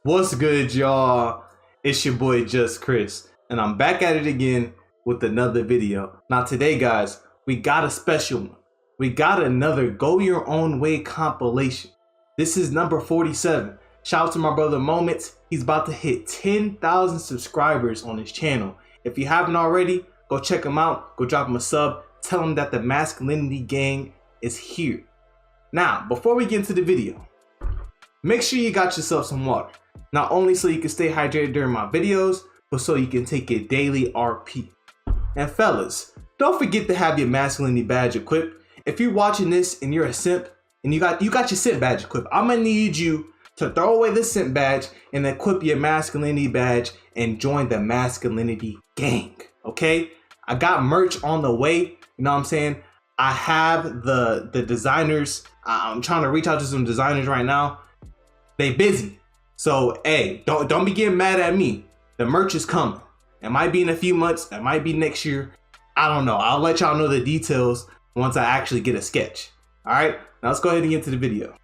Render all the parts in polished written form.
What's good, y'all? It's your boy Just Chris, and I'm back at it again with another video. Now today, guys, we got a special one. We got another Go Your Own Way compilation. This is number 47. Shout out to my brother Moments. He's about to hit 10,000 subscribers on his channel. If you haven't already, go check him out. Go drop him a sub. Tell him that the Masculinity Gang is here. Now, before we get into the video, make sure you got yourself some water. Not only so you can stay hydrated during my videos, but so you can take your daily RP. And fellas, don't forget to have your masculinity badge equipped. If you're watching this and you're a simp and you got your simp badge equipped, I'm gonna need you to throw away the simp badge and equip your masculinity badge and join the Masculinity Gang. Okay? I got merch on the way. You know what I'm saying? I have the designers. I'm trying to reach out to some designers right now. They busy. So, hey, don't be getting mad at me. The merch is coming. It might be in a few months. It might be next year. I don't know. I'll let y'all know the details once I actually get a sketch. All right, now let's go ahead and get into the video.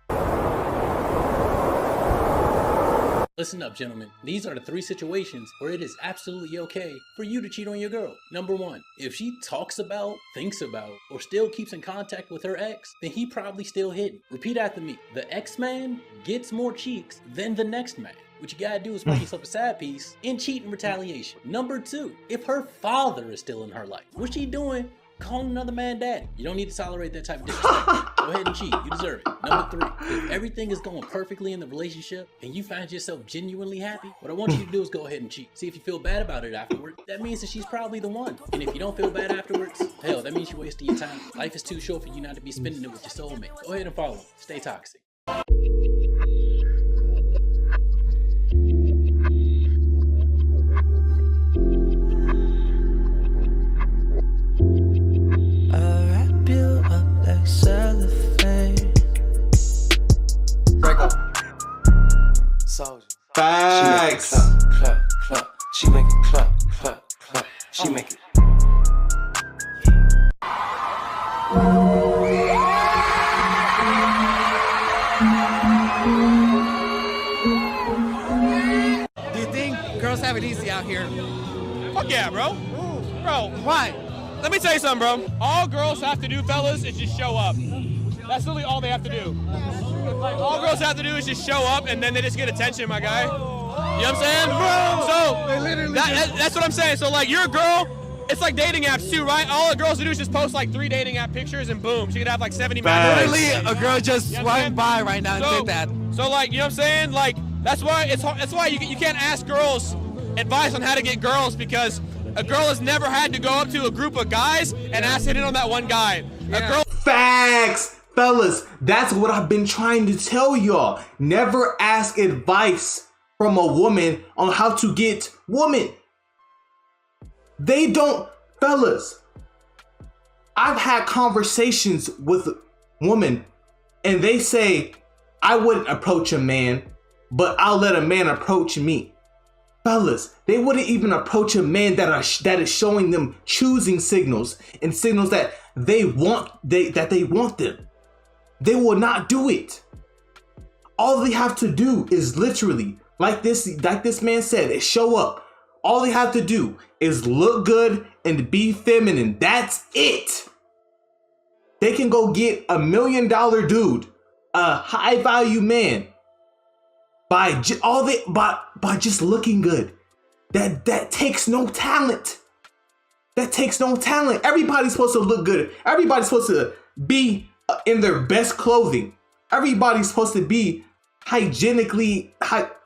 Listen up, gentlemen. These are the 3 situations where it is absolutely okay for you to cheat on your girl. Number 1, if she talks about, thinks about, or still keeps in contact with her ex, then he probably still hitting. Repeat after me. The ex-man gets more cheeks than the next man. What you gotta do is find yourself a side piece and cheat in retaliation. Number 2, if her father is still in her life, what's she doing? Calling another man daddy. You don't need to tolerate that type of disrespect. Go ahead and cheat. You deserve it. Number 3, if everything is going perfectly in the relationship and you find yourself genuinely happy, what I want you to do is go ahead and cheat. See if you feel bad about it afterward. That means that she's probably the one. And if you don't feel bad afterwards, hell, that means you're wasting your time. Life is too short for you not to be spending it with your soulmate. Go ahead and follow. Stay toxic. Facts. She make it clap, clap, clap. She make it. Do you think girls have it easy out here? Fuck yeah, bro. Bro, Why? let me tell you something, bro. All girls have to do, fellas, is just show up. That's literally all they have to do. Like, all girls have to do is just show up, and then they just get attention, my guy. You know what I'm saying? So, that's what I'm saying. So, like, you're a girl, it's like dating apps, too, right? All the girls do is just post, like, 3 dating app pictures, and boom, she could have, like, 70 matches. Literally, a girl just swiped by right now and did that. So, like, you know what I'm saying? Like, that's why you can't ask girls advice on how to get girls, because a girl has never had to go up to a group of guys and ask to hit on that one guy. A girl. Facts. Fellas, that's what I've been trying to tell y'all. Never ask advice from a woman on how to get women. They don't, fellas. I've had conversations with women and they say, I wouldn't approach a man, but I'll let a man approach me. Fellas, they wouldn't even approach a man that is showing them choosing signals and signals that they want them. They will not do it. All they have to do is literally, like this man said, is show up. All they have to do is look good and be feminine. That's it. They can go get $1 million dude, a high value man, by just looking good. That takes no talent. That takes no talent. Everybody's supposed to look good. Everybody's supposed to be in their best clothing. Everybody's supposed to be hygienically,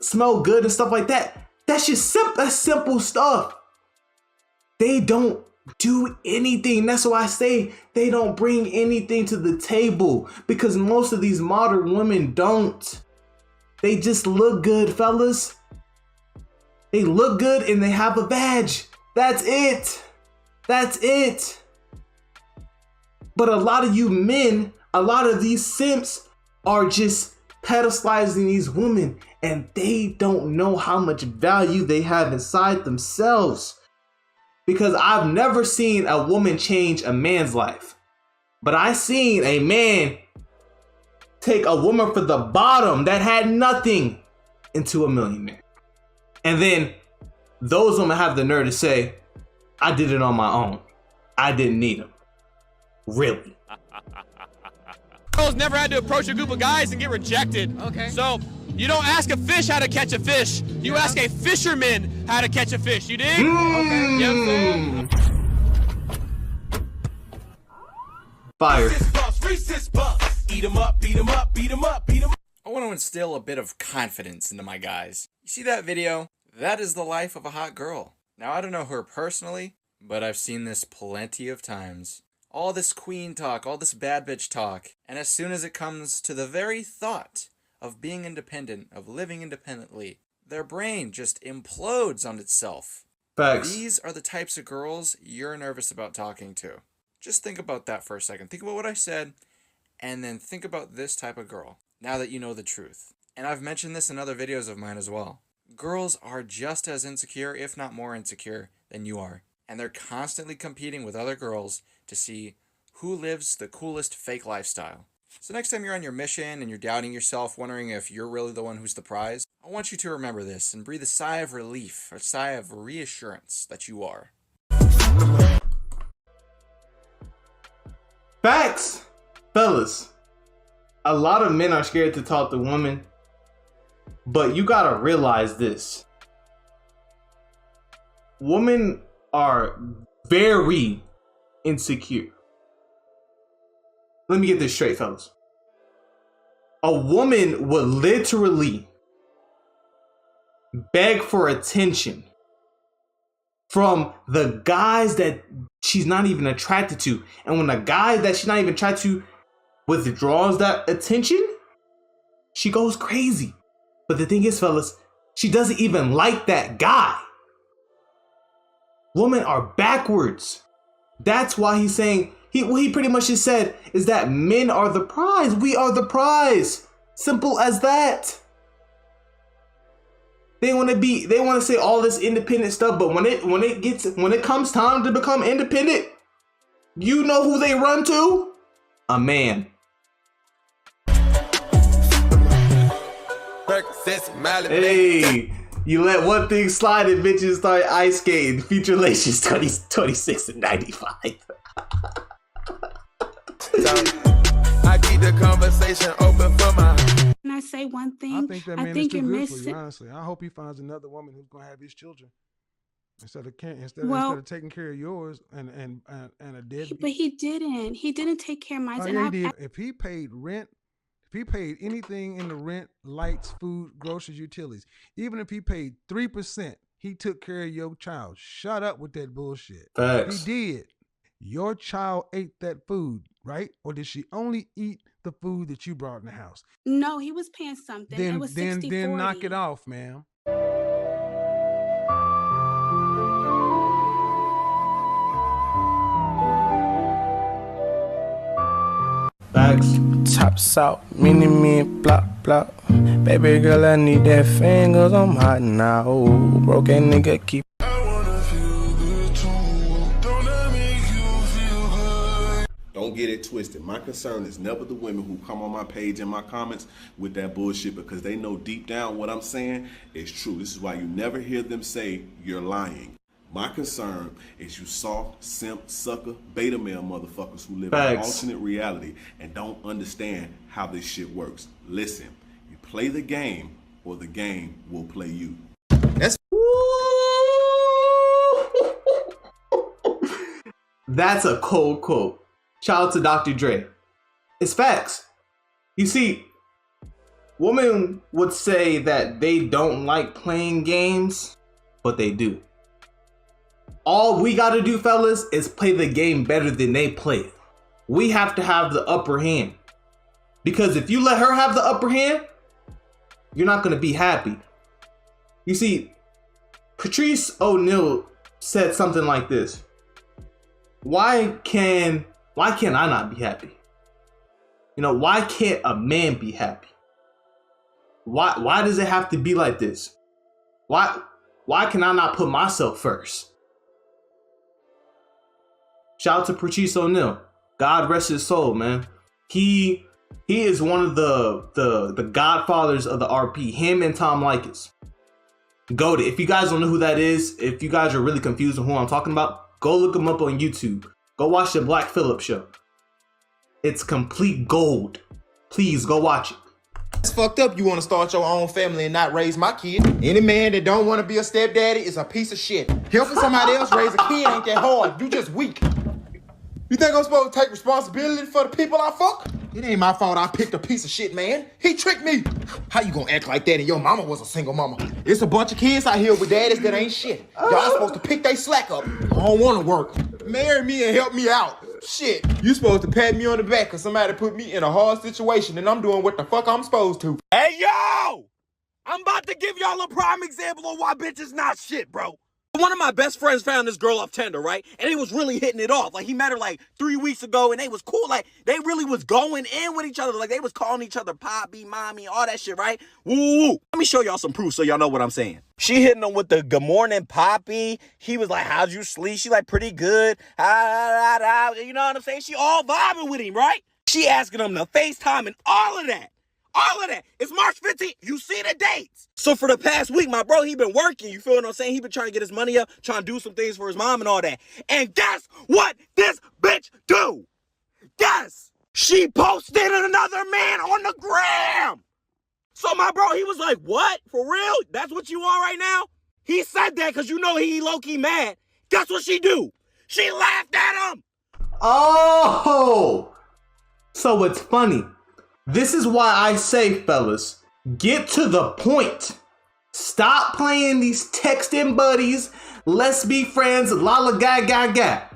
smell good and stuff like that. That's just that's simple stuff. They don't do anything. That's why I say they don't bring anything to the table, because most of these modern women don't. They just look good, fellas. They look good and they have a badge. That's it. That's it. But a lot of you men, a lot of these simps are just pedestalizing these women, and they don't know how much value they have inside themselves. Because I've never seen a woman change a man's life, but I seen a man take a woman for the bottom that had nothing into a millionaire. And then those women have the nerve to say, I did it on my own. I didn't need him. Really? Girls never had to approach a group of guys and get rejected. Okay. So you don't ask a fish how to catch a fish. You ask a fisherman how to catch a fish. You dig? Okay. You know what I'm saying? Fire. Eat 'em up, beat 'em up, beat 'em up, beat 'em up. I want to instill a bit of confidence into my guys. You see that video? That is the life of a hot girl. Now, I don't know her personally, but I've seen this plenty of times. All this queen talk, all this bad bitch talk, and as soon as it comes to the very thought of being independent, of living independently, their brain just implodes on itself. Facts. These are the types of girls you're nervous about talking to. Just think about that for a second. Think about what I said, and then think about this type of girl, now that you know the truth. And I've mentioned this in other videos of mine as well. Girls are just as insecure, if not more insecure, than you are. And they're constantly competing with other girls to see who lives the coolest fake lifestyle. So next time you're on your mission and you're doubting yourself, wondering if you're really the one who's the prize, I want you to remember this and breathe a sigh of relief, a sigh of reassurance that you are. Facts. Fellas, a lot of men are scared to talk to women, but you gotta realize this. Women are very insecure. Let me get this straight, fellas. A woman would literally beg for attention from the guys that she's not even attracted to. And when the guy that she's not even attracted to withdraws that attention, she goes crazy. But the thing is, fellas, she doesn't even like that guy. Women are backwards. That's why he's saying, what he pretty much just said is that men are the prize. We are the prize. Simple as that. They want to say all this independent stuff, but when it comes time to become independent, you know who they run to? A man. Hey, you let one thing slide and bitches start ice skating. Future relations 26 and 95. I keep the conversation open for my. Can I say one thing? I think that man is you're too good for missing. you, honestly. I hope he finds another woman who's gonna have his children instead of taking care of yours and a dead. But he didn't. He didn't take care of mine. Oh, yeah, he did. If he paid rent, if he paid anything in the rent, lights, food, groceries, utilities, even if he paid 3%, he took care of your child. Shut up with that bullshit. Facts. He did. Your child ate that food, right? Or did she only eat the food that you brought in the house? No, he was paying something. It was 60-40. Then knock it off, ma'am. Facts. Tops out, mini me, block, block. Baby girl, I need that fingers, I'm hot now. Broken nigga, keep. Don't get it twisted. My concern is never the women who come on my page and my comments with that bullshit, because they know deep down what I'm saying is true. This is why you never hear them say you're lying. My concern is you soft, simp, sucker, beta male motherfuckers who live in an alternate reality and don't understand how this shit works. Listen, you play the game or the game will play you. That's a cold quote. Shout out to Dr. Dre. It's facts. You see, women would say that they don't like playing games, but they do. All we gotta do, fellas, is play the game better than they play it. We have to have the upper hand. Because if you let her have the upper hand, you're not gonna be happy. You see, Patrice O'Neal said something like this. Why can I not be happy? You know, why can't a man be happy? Why does it have to be like this? Why can I not put myself first? Shout out to Patrice O'Neal. God rest his soul, man. He He is one of the godfathers of the RP. Him and Tom Likas. Goated. If you guys don't know who that is, if you guys are really confused on who I'm talking about, go look him up on YouTube. Go watch the Black Phillip show. It's complete gold. Please go watch it. It's fucked up you want to start your own family and not raise my kid. Any man that don't want to be a stepdaddy is a piece of shit. Helping somebody else raise a kid ain't that hard. You just weak. You think I'm supposed to take responsibility for the people I fuck? It ain't my fault I picked a piece of shit, man. He tricked me. How you gonna act like that and your mama was a single mama? It's a bunch of kids out here with daddies that ain't shit. Y'all supposed to pick they slack up. I don't want to work. Marry me and help me out. Shit. You supposed to pat me on the back because somebody put me in a hard situation and I'm doing what the fuck I'm supposed to. Hey, yo! I'm about to give y'all a prime example of why bitches not shit, bro. One of my best friends found this girl off Tinder, right? And they was really hitting it off. Like, he met her like 3 weeks ago and they was cool. Like, they really was going in with each other. Like, they was calling each other poppy, mommy, all that shit, right? Woo! Let me show y'all some proof so y'all know what I'm saying. She hitting him with the good morning, poppy. He was like, how'd you sleep? She like, pretty good. You know what I'm saying? She all vibing with him, right? She asking him to FaceTime and all of that. All of that. It's March 15th. You see the dates. So for the past week, my bro, he been working. You feel what I'm saying? He been trying to get his money up, trying to do some things for his mom and all that. And guess what this bitch do? Guess. She posted another man on the gram. So my bro, he was like, what? For real? That's what you are right now? He said that because you know he low-key mad. Guess what she do? She laughed at him. Oh! So it's funny. This is why I say, fellas, get to the point. Stop playing these texting buddies. Let's be friends. Lala ga ga ga.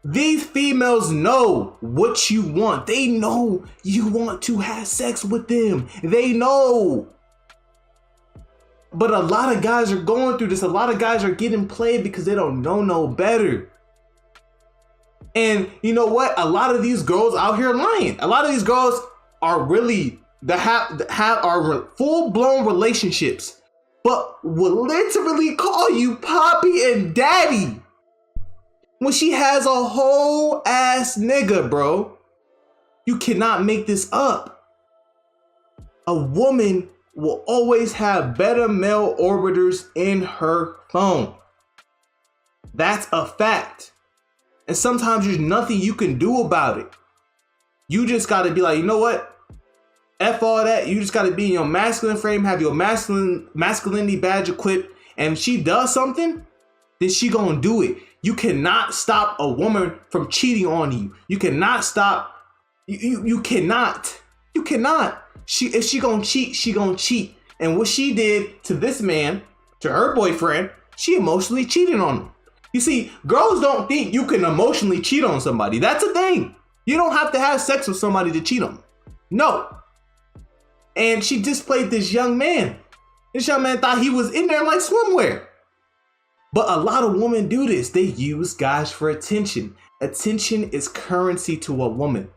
These females know what you want. They know you want to have sex with them. They know. But a lot of guys are going through this. A lot of guys are getting played because they don't know no better. And you know what? A lot of these girls out here lying. A lot of these girls are really are full-blown relationships, but will literally call you poppy and daddy when she has a whole ass nigga, bro. You cannot make this up. A woman will always have better male orbiters in her phone. That's a fact. And sometimes there's nothing you can do about it. You just gotta be like, you know what? F all that. You just gotta be in your masculine frame, have your masculinity badge equipped. And if she does something, then she gonna do it. You cannot stop a woman from cheating on you. You cannot stop. You cannot. You cannot. If she gonna cheat, she gonna cheat. And what she did to this man, to her boyfriend, she emotionally cheated on him. You see, girls don't think you can emotionally cheat on somebody. That's a thing. You don't have to have sex with somebody to cheat on them. No. And she just played this young man. This young man thought he was in there like swimwear. But a lot of women do this. They use guys for attention. Attention is currency to a woman.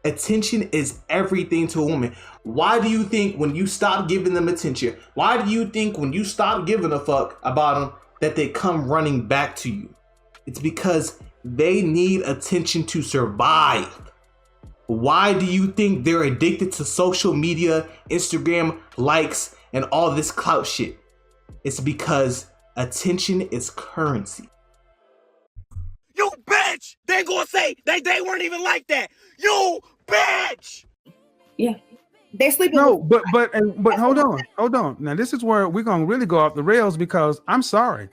Attention is everything to a woman. Why do you think when you stop giving them attention, why do you think when you stop giving a fuck about them, that they come running back to you? It's because they need attention to survive. Why do you think they're addicted to social media, Instagram, likes, and all this clout shit? It's because attention is currency. You bitch! They gonna say they weren't even like that. You bitch! Yeah. They're sleeping. No, but hold on. Now this is where we're gonna really go off the rails because I'm sorry.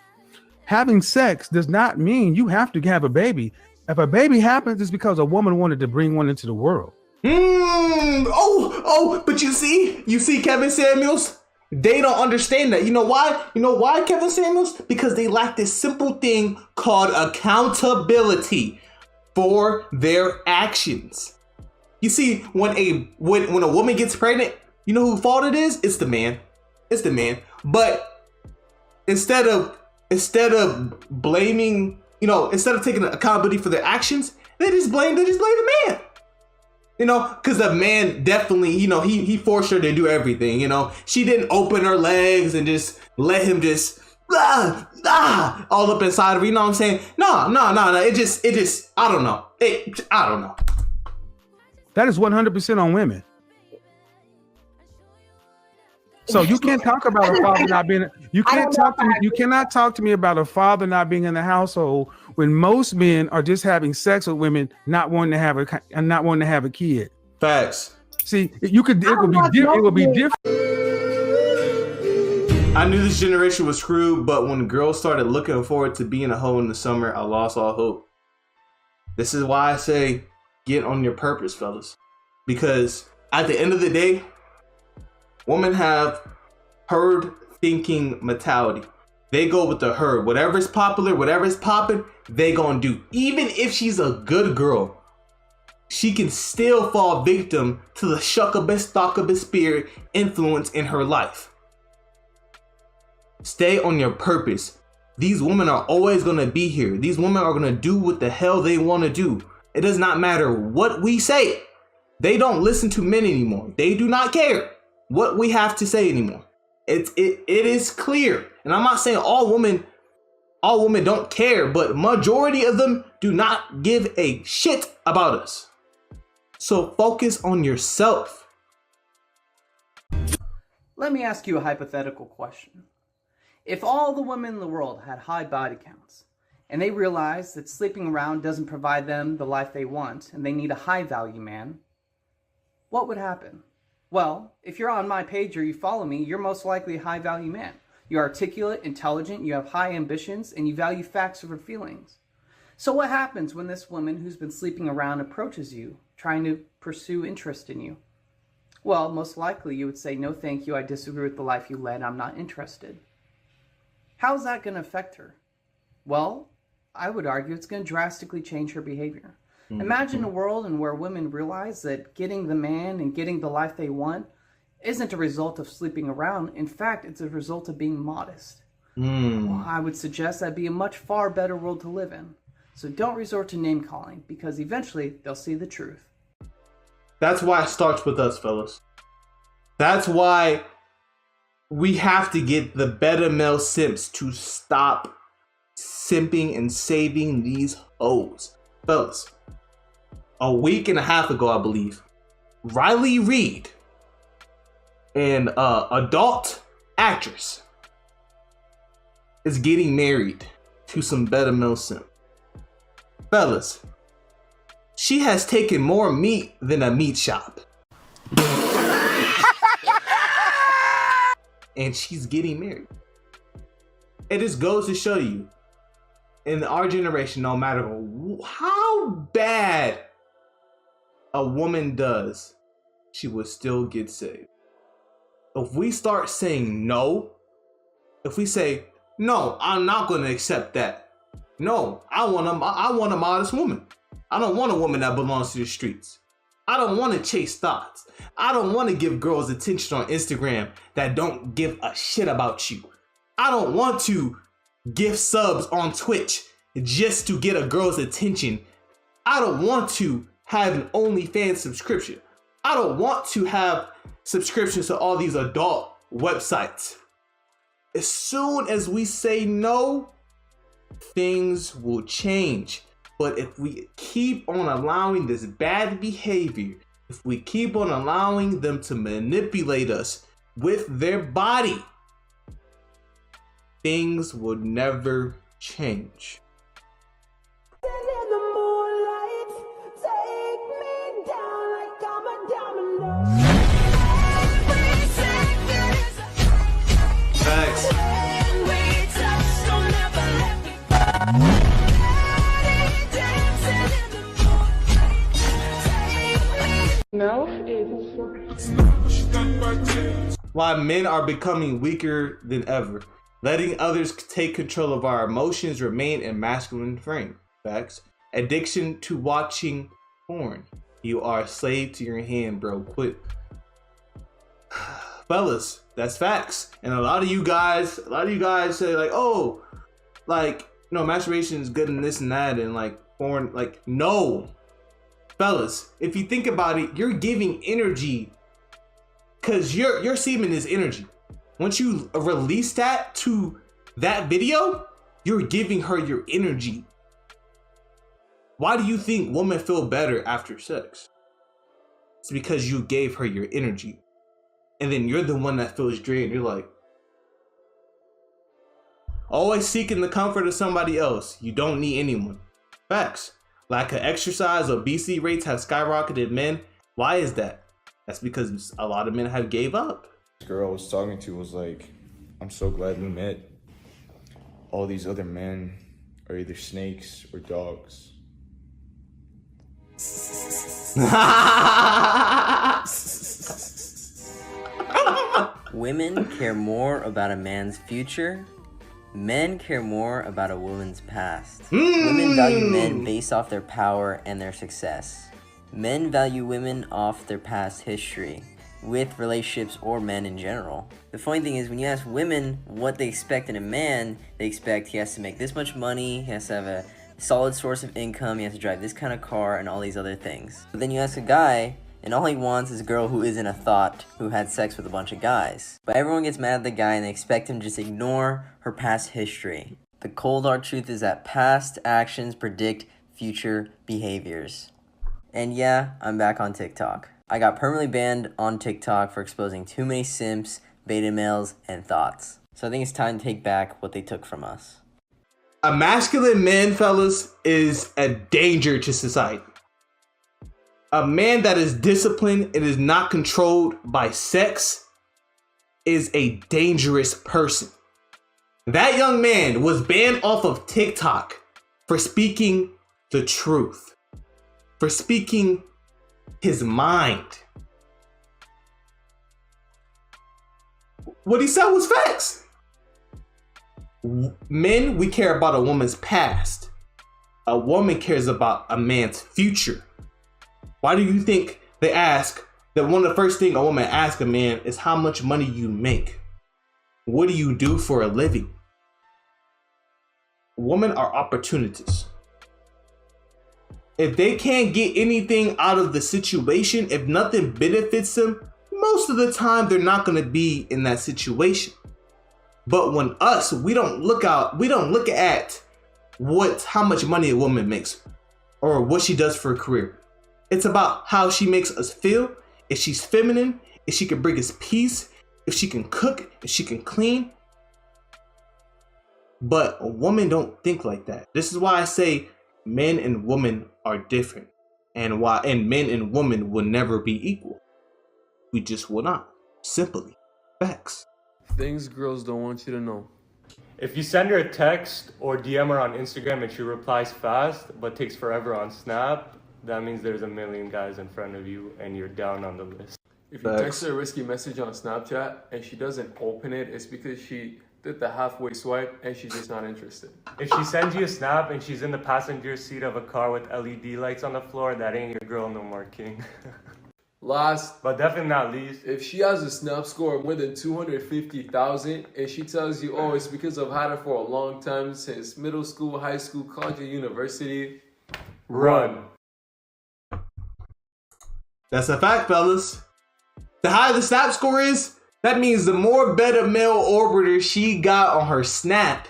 Having sex does not mean you have to have a baby. If a baby happens, it's because a woman wanted to bring one into the world. But you see Kevin Samuels? They don't understand that. You know why? You know why, Kevin Samuels? Because they lack this simple thing called accountability for their actions. You see, when a woman gets pregnant, you know whose fault it is? It's the man. It's the man. But instead of blaming, instead of taking accountability for their actions, they just blame the man. Because the man definitely, he forced her to do everything. She didn't open her legs and just let him just all up inside of her. You know what I'm saying? No. It just, I don't know. I don't know. That is 100% on women. So you can't talk about a father not being. You can't talk to me. You cannot talk to me about a father not being in the household when most men are just having sex with women, not wanting to have a kid. Facts. See, you could. It would be different. It would be different. I knew this generation was screwed, but when girls started looking forward to being a hoe in the summer, I lost all hope. This is why I say, get on your purpose, fellas. Because at the end of the day, women have herd thinking mentality. They go with the herd. Whatever's popular, whatever's popping, they gonna do. Even if she's a good girl, she can still fall victim to the shuckabist, stockabist spirit influence in her life. Stay on your purpose. These women are always gonna be here. These women are gonna do what the hell they wanna do. It does not matter what we say. They don't listen to men anymore. They do not care what we have to say anymore. It is clear. And I'm not saying all women don't care, but majority of them do not give a shit about us. So focus on yourself. Let me ask you a hypothetical question. If all the women in the world had high body counts, and they realize that sleeping around doesn't provide them the life they want, and they need a high value man, what would happen? Well, if you're on my page or you follow me, you're most likely a high value man. You're articulate, intelligent, you have high ambitions, and you value facts over feelings. So what happens when this woman who's been sleeping around approaches you, trying to pursue interest in you? Well, most likely you would say, no thank you, I disagree with the life you led, I'm not interested. How's that going to affect her? Well, I would argue it's going to drastically change her behavior. Imagine a world in where women realize that getting the man and getting the life they want isn't a result of sleeping around. In fact, it's a result of being modest. Well, I would suggest that'd be a much far better world to live in. So don't resort to name calling, because eventually they'll see the truth. That's why it starts with us, fellas. That's why we have to get the better male simps to stop simping and saving these hoes. Fellas, a week and a half ago, I believe, Riley Reid, an adult actress, is getting married to some better male simp. Fellas, she has taken more meat than a meat shop. And she's getting married. It just goes to show you, in our generation, no matter how bad a woman does, she will still get saved. If we start saying no, if we say, no, I'm not going to accept that. No, I want a modest woman. I don't want a woman that belongs to the streets. I don't want to chase thoughts. I don't want to give girls attention on Instagram that don't give a shit about you. I don't want to give subs on Twitch just to get a girl's attention. I don't want to have an OnlyFans subscription. I don't want to have subscriptions to all these adult websites. As soon as we say no, things will change. But if we keep on allowing this bad behavior, if we keep on allowing them to manipulate us with their body, things will never change. Facts. Why men are becoming weaker than ever. Letting others take control of our emotions, remain in masculine frame. Facts. Addiction to watching porn. You are a slave to your hand, bro. Quit. Fellas, that's facts. And a lot of you guys say like, oh, like, you know, masturbation is good and this and that, and like porn, like, no. Fellas, if you think about it, you're giving energy, because your semen is energy. Once you release that to that video, you're giving her your energy. Why do you think women feel better after sex? It's because you gave her your energy. And then you're the one that feels drained. You're like, always seeking the comfort of somebody else. You don't need anyone. Facts. Lack of exercise, obesity rates have skyrocketed men. Why is that? That's because a lot of men have gave up. This girl I was talking to was like, I'm so glad we met. All these other men are either snakes or dogs. Women care more about a man's future. Men care more about a woman's past. Women value men based off their power and their success. Men value women off their past history, with relationships or men in general. The funny thing is, when you ask women what they expect in a man, they expect he has to make this much money, he has to have a solid source of income, he has to drive this kind of car, and all these other things. But then you ask a guy, and all he wants is a girl who isn't a thought, who had sex with a bunch of guys. But everyone gets mad at the guy and they expect him to just ignore her past history. The cold hard truth is that past actions predict future behaviors. And yeah, I'm back on TikTok. I got permanently banned on TikTok for exposing too many simps, beta males, and thoughts. So I think it's time to take back what they took from us. A masculine man, fellas, is a danger to society. A man that is disciplined and is not controlled by sex is a dangerous person. That young man was banned off of TikTok for speaking the truth, for speaking his mind. What he said was facts. Men, we care about a woman's past. A woman cares about a man's future. Why do you think they ask that one of the first things a woman asks a man is how much money you make? What do you do for a living? Women are opportunists. If they can't get anything out of the situation, if nothing benefits them, most of the time they're not going to be in that situation. But when we don't look at how much money a woman makes or what she does for a career. It's about how she makes us feel, if she's feminine, if she can bring us peace, if she can cook, if she can clean. But a woman don't think like that. This is why I say men and women are different, and men and women will never be equal. We just will not. Simply. Facts. Things girls don't want you to know. If you send her a text or DM her on Instagram and she replies fast but takes forever on Snap, that means there's a million guys in front of you and you're down on the list. If you text her a risky message on Snapchat and she doesn't open it, it's because she did the halfway swipe and she's just not interested. If she sends you a snap and she's in the passenger seat of a car with LED lights on the floor, that ain't your girl no more, king. Last, but definitely not least, if she has a snap score of more than 250,000 and she tells you, oh, it's because I've had her for a long time, since middle school, high school, college, or university, run. That's a fact, fellas. The higher the snap score is, that means the more beta male orbiter she got on her snap.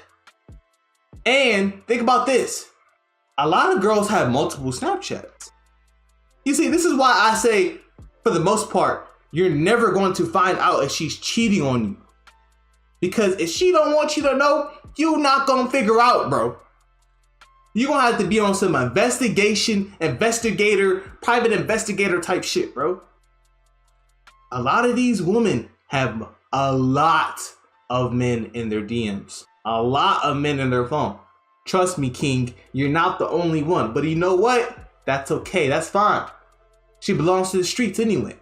And think about this. A lot of girls have multiple Snapchats. You see, this is why I say, for the most part, you're never going to find out if she's cheating on you. Because if she don't want you to know, you're not going to figure out, bro. You're going to have to be on some private investigator type shit, bro. A lot of these women have a lot of men in their DMs. A lot of men in their phone. Trust me, King, you're not the only one. But you know what? That's okay. That's fine. She belongs to the streets anyway.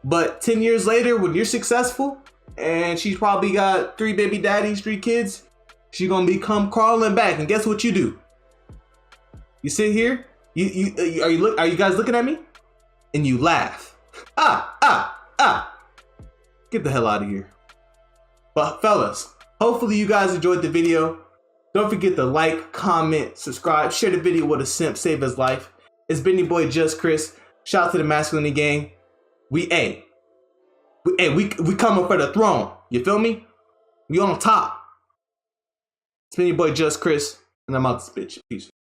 But 10 years later, when you're successful, and she's probably got 3 baby daddies, 3 kids, she's gonna come crawling back. And guess what you do? You sit here. Are you guys looking at me? And you laugh. Get the hell out of here. But fellas, hopefully you guys enjoyed the video. Don't forget to like, comment, subscribe, share the video with a simp, save his life. It's been your boy Just Chris. Shout out to the Masculinity Gang. We coming for the throne. You feel me? We on top. It's been your boy Just Chris, and I'm out this bitch. Peace.